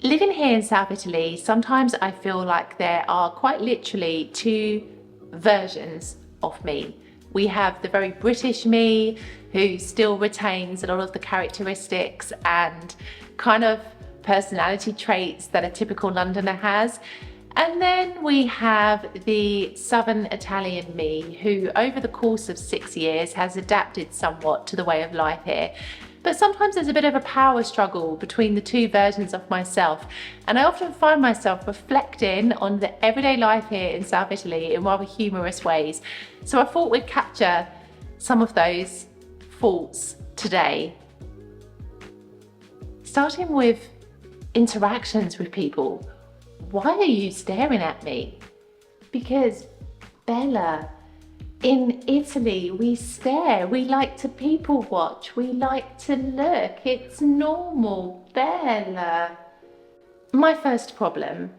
Living here in South Italy, sometimes I feel like there are quite literally two versions of me. We have the very British me, who still retains a lot of the characteristics and kind of personality traits that a typical Londoner has. And then we have the Southern Italian me, who over the course of 6 years has adapted somewhat to the way of life here. But sometimes there's a bit of a power struggle between the two versions of myself. And I often find myself reflecting on the everyday life here in South Italy in rather humorous ways. So I thought we'd capture some of those thoughts today. Starting with interactions with people. Why are you staring at me? Because Bella, in Italy, we stare, we like to people watch, we like to look, it's normal, Bella. My first problem,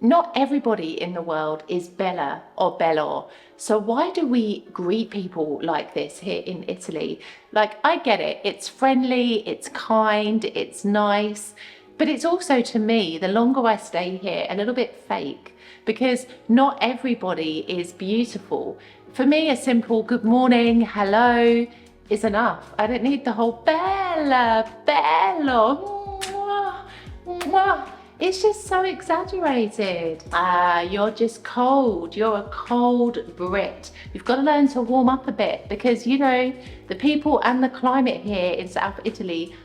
not everybody in the world is Bella or Bello. So why do we greet people like this here in Italy? Like, I get it, it's friendly, it's kind, it's nice, but it's also, to me, the longer I stay here, a little bit fake, because not everybody is beautiful. For me, a simple good morning, hello is enough. I don't need the whole Bella, Bello, mwah, mwah. It's just so exaggerated. You're just cold. You're a cold Brit. You've got to learn to warm up a bit because, you know, the people and the climate here in South Italy,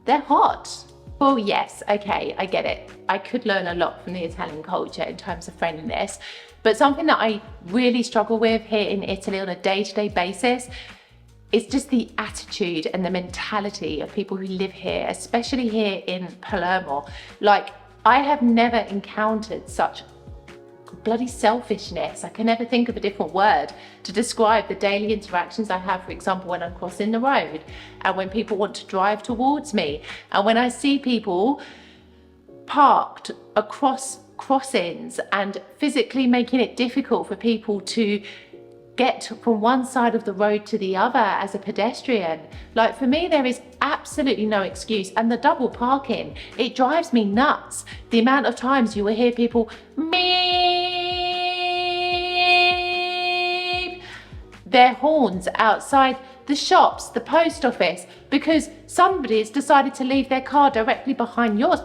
they're hot. Well, yes, okay, I get it. I could learn a lot from the Italian culture in terms of friendliness, but something that I really struggle with here in Italy on a day-to-day basis is just the attitude and the mentality of people who live here, especially here in Palermo. Like, I have never encountered such bloody selfishness. I can never think of a different word to describe the daily interactions I have, for example, when I'm crossing the road and when people want to drive towards me and when I see people parked across crossings and physically making it difficult for people to get from one side of the road to the other as a pedestrian. Like, for me, there is absolutely no excuse. And the double parking, it drives me nuts. The amount of times you will hear people meep their horns outside the shops, the post office, because somebody has decided to leave their car directly behind yours.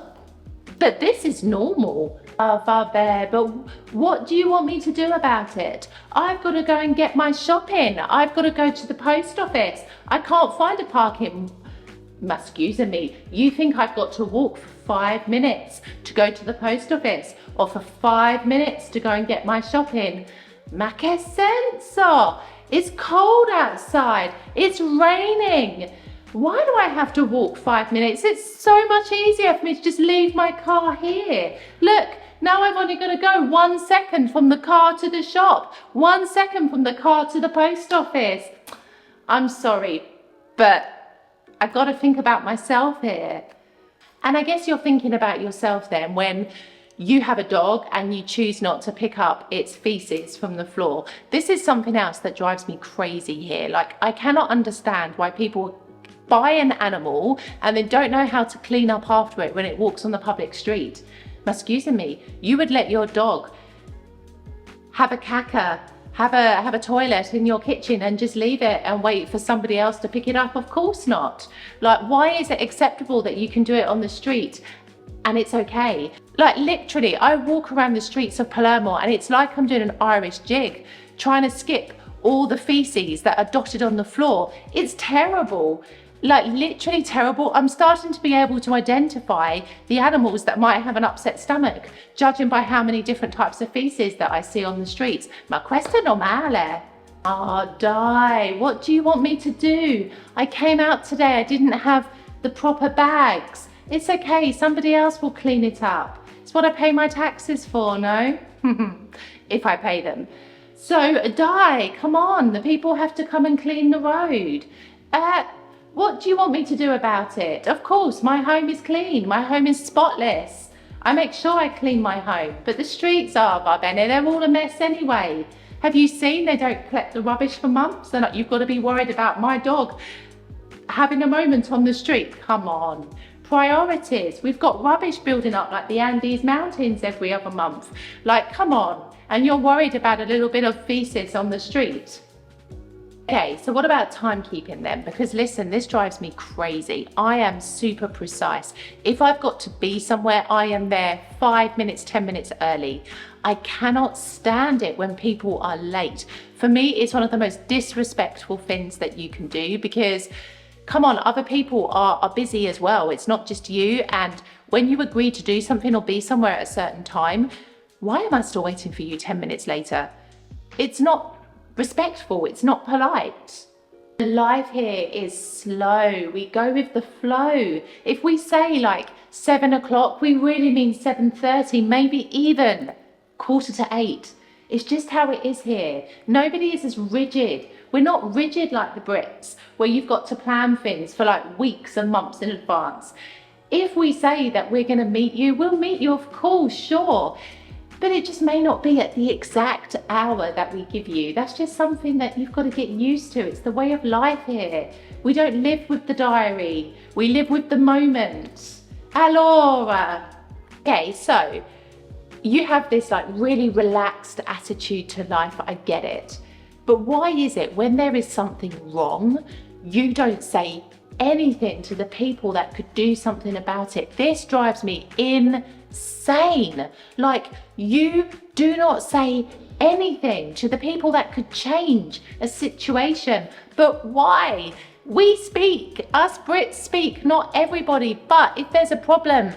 But this is normal. But what do you want me to do about it? I've got to go and get my shopping. I've got to go to the post office. I can't find a parking. Excuse me, you think I've got to walk for 5 minutes to go to the post office or for 5 minutes to go and get my shopping? Ma che senso? It's cold outside. It's raining. Why do I have to walk 5 minutes? It's so much easier for me to just leave my car here. Look, now I've only got to go 1 second from the car to the shop, 1 second from the car to the post office. I'm sorry, but I've got to think about myself here. And I guess you're thinking about yourself then when you have a dog and you choose not to pick up its feces from the floor. This is something else that drives me crazy here. Like, I cannot understand why people buy an animal and then don't know how to clean up after it when it walks on the public street. Excuse me, you would let your dog have a caca, have a toilet in your kitchen and just leave it and wait for somebody else to pick it up? Of course not. Like, why is it acceptable that you can do it on the street and it's okay? Like, literally, I walk around the streets of Palermo and it's like I'm doing an Irish jig, trying to skip all the feces that are dotted on the floor. It's terrible. Like, literally terrible. I'm starting to be able to identify the animals that might have an upset stomach, judging by how many different types of feces that I see on the streets. Ma questo è normale. Dai, what do you want me to do? I came out today, I didn't have the proper bags. It's okay, somebody else will clean it up. It's what I pay my taxes for, no? If I pay them. So, Dai, come on, the people have to come and clean the road. What do you want me to do about it? Of course, my home is clean. My home is spotless. I make sure I clean my home, but the streets are, va bene, they're all a mess anyway. Have you seen they don't collect the rubbish for months? They're not, you've got to be worried about my dog having a moment on the street. Come on. priorities. We've got rubbish building up like the Andes Mountains every other month. Like, come on. And you're worried about a little bit of feces on the street. Okay, so what about timekeeping then? Because listen, this drives me crazy. I am super precise. If I've got to be somewhere, I am there 5 minutes, 10 minutes early. I cannot stand it when people are late. For me, it's one of the most disrespectful things that you can do because, come on, other people are busy as well. It's not just you. And when you agree to do something or be somewhere at a certain time, why am I still waiting for you 10 minutes later? It's not respectful, it's not polite. Life here is slow. We go with the flow. If we say like 7 o'clock, we really mean 7:30, maybe even 7:45. It's just how it is here. Nobody is as rigid. We're not rigid like the Brits, where you've got to plan things for like weeks and months in advance. If we say that we're going to meet you, we'll meet you, of course, sure. But it just may not be at the exact hour that we give you. That's just something that you've got to get used to. It's the way of life here. We don't live with the diary. We live with the moment. Allora. Okay, so you have this like really relaxed attitude to life. I get it. But why is it when there is something wrong, you don't say anything to the people that could do something about it? This drives me insane. Like, you do not say anything to the people that could change a situation. But why? We speak, us Brits speak, not everybody. But if there's a problem,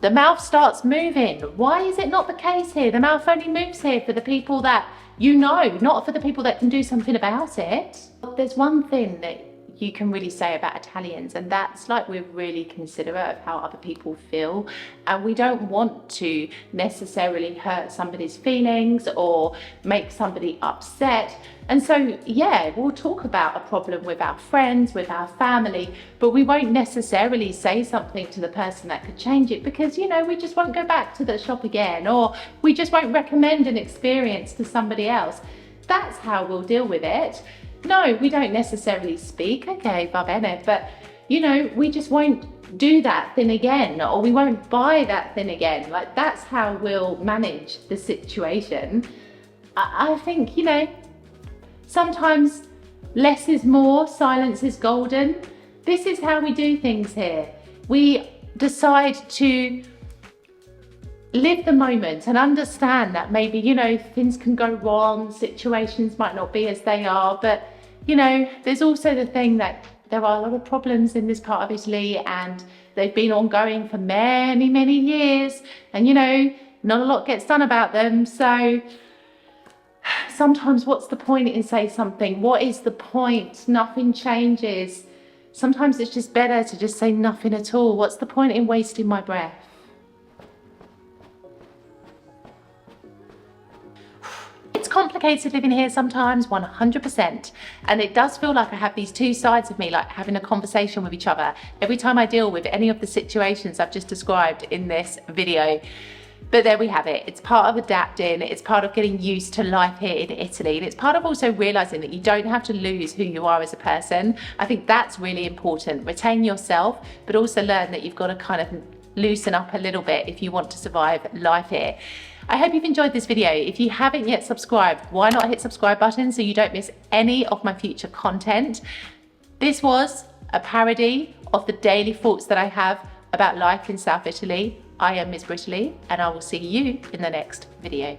the mouth starts moving. Why is it not the case here? The mouth only moves here for the people that you know, not for the people that can do something about it. There's one thing that you can really say about Italians, and that's like we're really considerate of how other people feel, and we don't want to necessarily hurt somebody's feelings or make somebody upset. And so yeah, we'll talk about a problem with our friends, with our family, but we won't necessarily say something to the person that could change it, because you know, we just won't go back to the shop again, or we just won't recommend an experience to somebody else. That's how we'll deal with it. No, we don't necessarily speak, okay, va bene, but you know, we just won't do that thing again, or we won't buy that thing again. Like, that's how we'll manage the situation. I think, you know, sometimes less is more, silence is golden. This is how we do things here. We decide to live the moment and understand that maybe, you know, things can go wrong, situations might not be as they are, but you know, there's also the thing that there are a lot of problems in this part of Italy, and they've been ongoing for many, many years, and you know, not a lot gets done about them. So sometimes what's the point in saying something? What is the point? Nothing changes. Sometimes it's just better to just say nothing at all. What's the point in wasting my breath? It's complicated living here sometimes, 100%. And it does feel like I have these two sides of me, like having a conversation with each other every time I deal with any of the situations I've just described in this video. But there we have it. It's part of adapting. It's part of getting used to life here in Italy. And it's part of also realizing that you don't have to lose who you are as a person. I think that's really important. Retain yourself, but also learn that you've got to kind of loosen up a little bit if you want to survive life here. I hope you've enjoyed this video. If you haven't yet subscribed, why not hit subscribe button so you don't miss any of my future content. This was a parody of the daily thoughts that I have about life in South Italy. I am Ms Britaly, and I will see you in the next video.